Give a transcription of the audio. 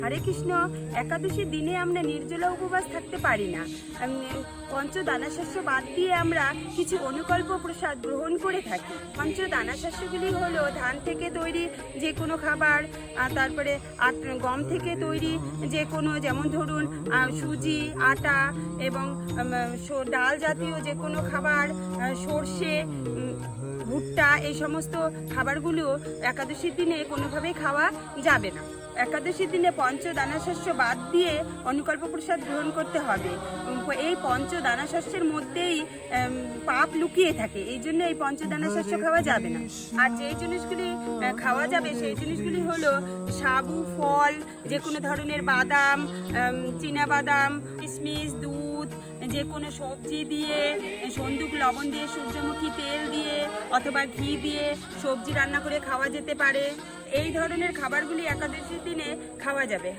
হরে কৃষ্ণ। একাদশীর দিনে আমরা নির্জলা উপবাস থাকতে পারি না। পঞ্চদানাশস্য বাদ দিয়ে আমরা কিছু অনুকল্প প্রসাদ গ্রহণ করে থাকি। পঞ্চদানাশস্যগুলি হলো ধান থেকে তৈরি যে কোনো খাবার, তারপরে গম থেকে তৈরি যে কোনো, যেমন ধরুন সুজি, আটা এবং ডাল জাতীয় যে কোনো খাবার, সর্ষে, ভুট্টা, এই সমস্ত খাবারগুলো একাদশীর দিনে কোনোভাবেই খাওয়া যাবে না। একাদশীর দিনে পঞ্চদানাশস্য বাদ দিয়ে অনুকল্প প্রসাদ গ্রহণ করতে হবে। এই পঞ্চদানাশস্যের মধ্যেই পাপ লুকিয়ে থাকে, এই জন্য এই পঞ্চদানাশস্য খাওয়া যাবে না। আর যে জিনিসগুলি খাওয়া যাবে সেই জিনিসগুলি হলো সাবু, ফল, যে কোনো ধরনের বাদাম, চীনা বাদাম, কিশমিশ, দুধ, যে কোনো সবজি দিয়ে, সন্দুক লবণ দিয়ে, সূর্যমুখী তেল দিয়ে অথবা ঘি দিয়ে সবজি রান্না করে খাওয়া যেতে পারে। এই ধরনের খাবারগুলি একাদশীর দিনে খাওয়া যাবে।